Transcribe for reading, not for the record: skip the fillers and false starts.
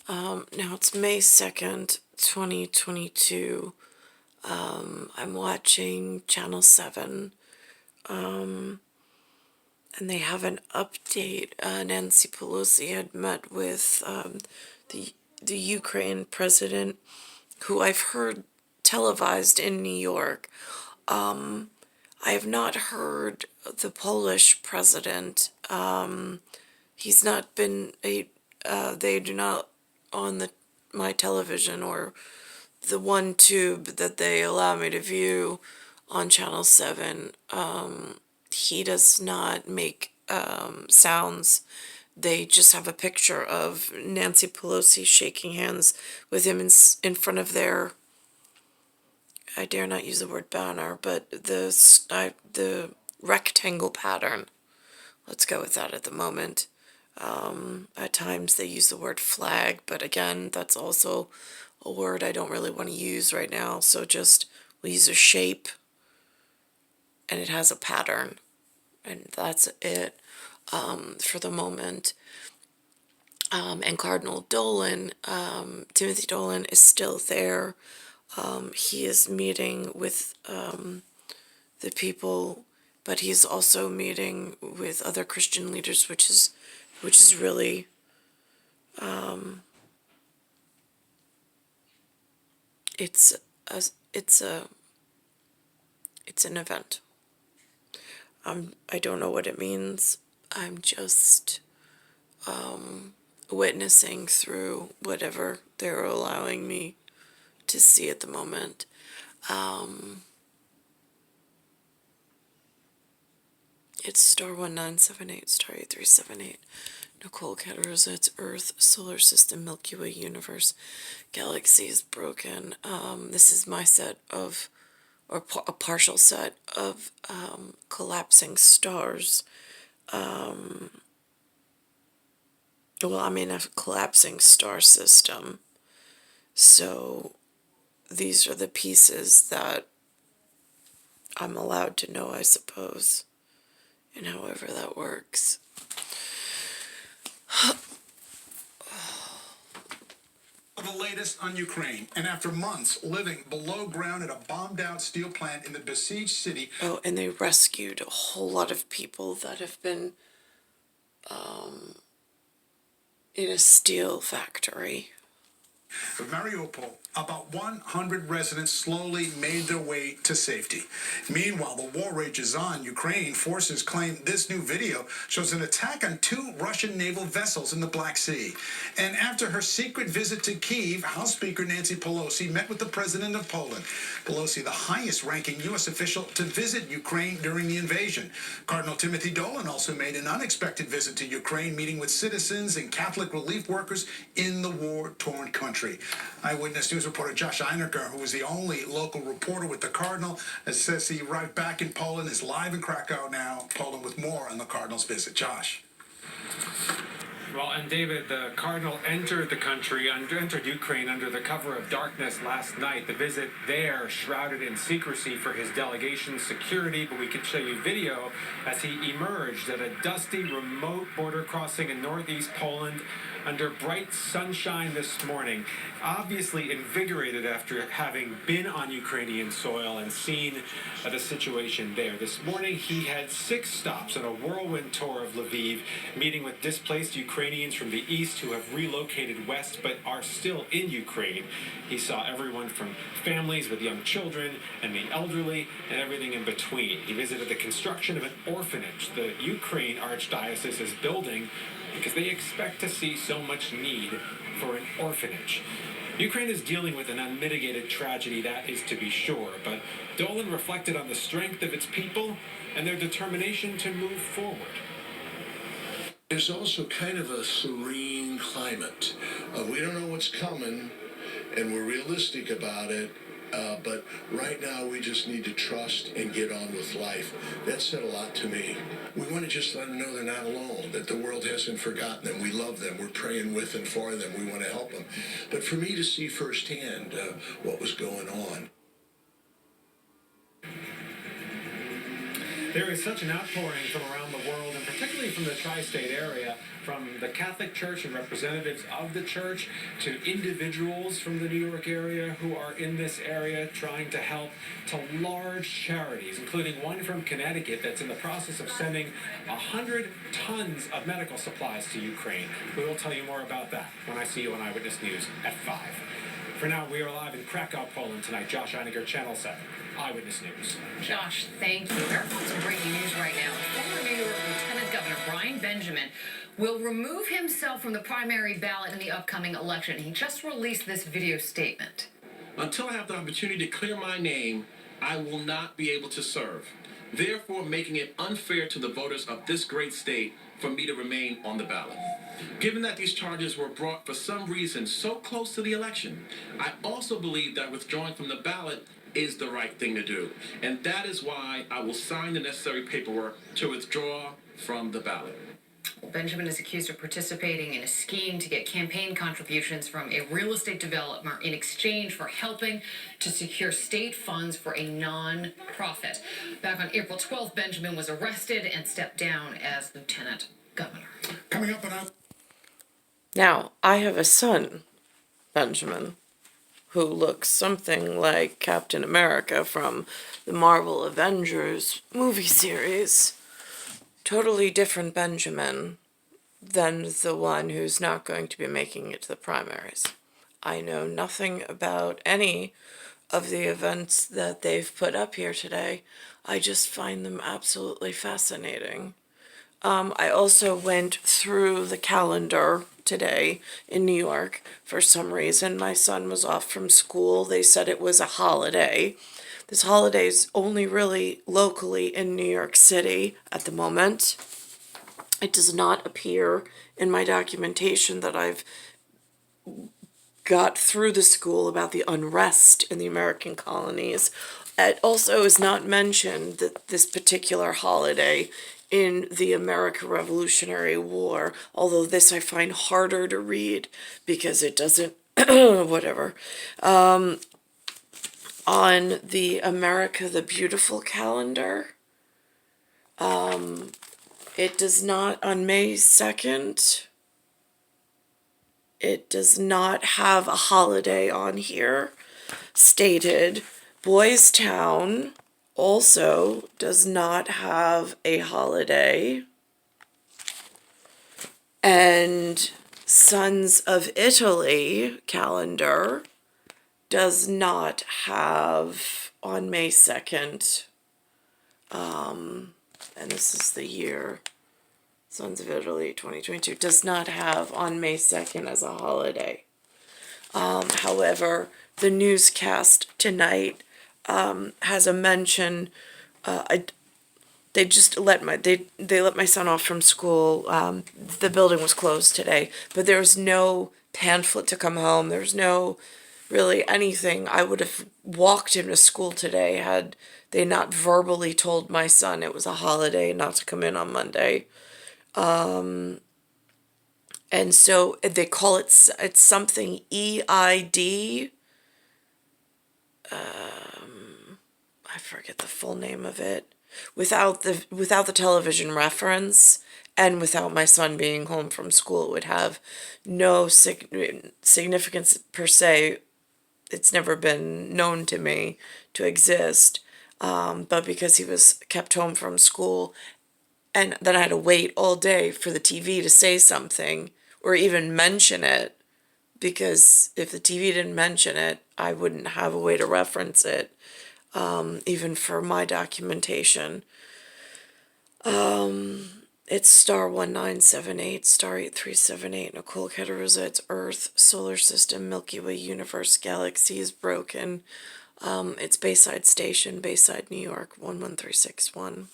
Now it's May 2nd, 2022. I'm watching Channel 7, and they have an update. Nancy Pelosi had met with the Ukraine president, who I've heard televised in New York. I have not heard the Polish president. He's not been they do not on my television or the one tube that they allow me to view on Channel 7. He does not make sounds. They just have a picture of Nancy Pelosi shaking hands with him in front of their, I dare not use the word banner, but the rectangle pattern. Let's go with that at the moment. At times they use the word flag, but again, that's also a word I don't really want to use right now. So we'll use a shape, and it has a pattern, and that's it for the moment. And Cardinal Dolan, Timothy Dolan, is still there. He is meeting with the people, but he's also meeting with other Christian leaders, which is really it's an event. I don't know what it means. I'm just witnessing through whatever they're allowing me to see at the moment. It's star 1978, star 8378. Nicole, Cattaruzza, it's Earth, Solar System, Milky Way, Universe, Galaxy is broken. This is my set of, or a partial set of collapsing stars. Well, I'm in a collapsing star system. So these are the pieces that I'm allowed to know, I suppose, and however that works. The latest on Ukraine, and after months living below ground at a bombed-out steel plant in the besieged city. Oh, and they rescued a whole lot of people that have been in a steel factory. Mariupol, about 100 residents slowly made their way to safety. Meanwhile, the war rages on. Ukraine forces claim this new video shows an attack on 2 Russian naval vessels in the Black Sea. And after her secret visit to Kyiv, House Speaker Nancy Pelosi met with the president of Poland. Pelosi, the highest-ranking U.S. official to visit Ukraine during the invasion. Cardinal Timothy Dolan also made an unexpected visit to Ukraine, meeting with citizens and Catholic relief workers in the war-torn country. Eyewitness News reporter Josh Einerker, who was the only local reporter with the Cardinal, says he arrived back in Poland, is live in Krakow now, Poland, with more on the Cardinal's visit. Josh. Well, and David, the Cardinal entered the country, entered Ukraine under the cover of darkness last night. The visit there shrouded in secrecy for his delegation's security, but we could show you video as he emerged at a dusty, remote border crossing in northeast Poland under bright sunshine this morning, obviously invigorated after having been on Ukrainian soil and seen the situation there. This morning, he had 6 stops on a whirlwind tour of Lviv, meeting with displaced Ukrainians from the east who have relocated west but are still in Ukraine. He saw everyone from families with young children and the elderly and everything in between. He visited the construction of an orphanage the Ukraine Archdiocese is building because they expect to see so much need for an orphanage. Ukraine is dealing with an unmitigated tragedy, that is to be sure, but Dolan reflected on the strength of its people and their determination to move forward. There's also kind of a serene climate. We don't know what's coming, and we're realistic about it. But right now, we just need to trust and get on with life. That said a lot to me. We want to just let them know they're not alone, that the world hasn't forgotten them. We love them. We're praying with and for them. We want to help them. But for me to see firsthand what was going on. There is such an outpouring from around the world, and particularly from the tri-state area, from the Catholic Church and representatives of the church to individuals from the New York area who are in this area trying to help, to large charities, including one from Connecticut that's in the process of sending 100 tons of medical supplies to Ukraine. We will tell you more about that when I see you on Eyewitness News at 5. For now, we are live in Krakow, Poland tonight. Josh Einiger, Channel 7, Eyewitness News. Josh, thank you. There are some breaking news right now. Former New York Lieutenant Governor Brian Benjamin will remove himself from the primary ballot in the upcoming election. He just released this video statement. Until I have the opportunity to clear my name, I will not be able to serve, therefore making it unfair to the voters of this great state for me to remain on the ballot. Given that these charges were brought for some reason so close to the election, I also believe that withdrawing from the ballot is the right thing to do. And that is why I will sign the necessary paperwork to withdraw from the ballot. Benjamin is accused of participating in a scheme to get campaign contributions from a real estate developer in exchange for helping to secure state funds for a non-profit. Back on April 12th, Benjamin was arrested and stepped down as lieutenant governor. Coming up on Now, I have a son, Benjamin, who looks something like Captain America from the Marvel Avengers movie series. Totally different Benjamin than the one who's not going to be making it to the primaries. I know nothing about any of the events that they've put up here today. I just find them absolutely fascinating. I also went through the calendar today in New York. For some reason, my son was off from school. They said it was a holiday. This holiday is only really locally in New York City at the moment. It does not appear in my documentation that I've got through the school about the unrest in the American colonies. It also is not mentioned that this particular holiday in the American Revolutionary War, although this I find harder to read because it doesn't, whatever. On the America the Beautiful calendar, it does not, on May 2nd, it does not have a holiday on here stated. Boys Town also does not have a holiday. And Sons of Italy calendar does not have on May 2nd. And this is the year. Sons of Italy 2022 does not have on May 2nd as a holiday. However, the newscast tonight has a mention. They just let they let my son off from school. The building was closed today, but there was no pamphlet to come home. There was no really anything. I would have walked him to school today had they not verbally told my son it was a holiday and not to come in on Monday. And so they call it's something EID. I forget the full name of it. Without the television reference and without my son being home from school, it would have no significance per se. It's never been known to me to exist. But because he was kept home from school, and then I had to wait all day for the TV to say something or even mention it, because if the TV didn't mention it, I wouldn't have a way to reference it, even for my documentation. It's star 1978, star 8378, Nicole, Cattaruzza, it's Earth, Solar System, Milky Way, Universe, Galaxy is broken. It's Bayside Station, Bayside, New York, 11361.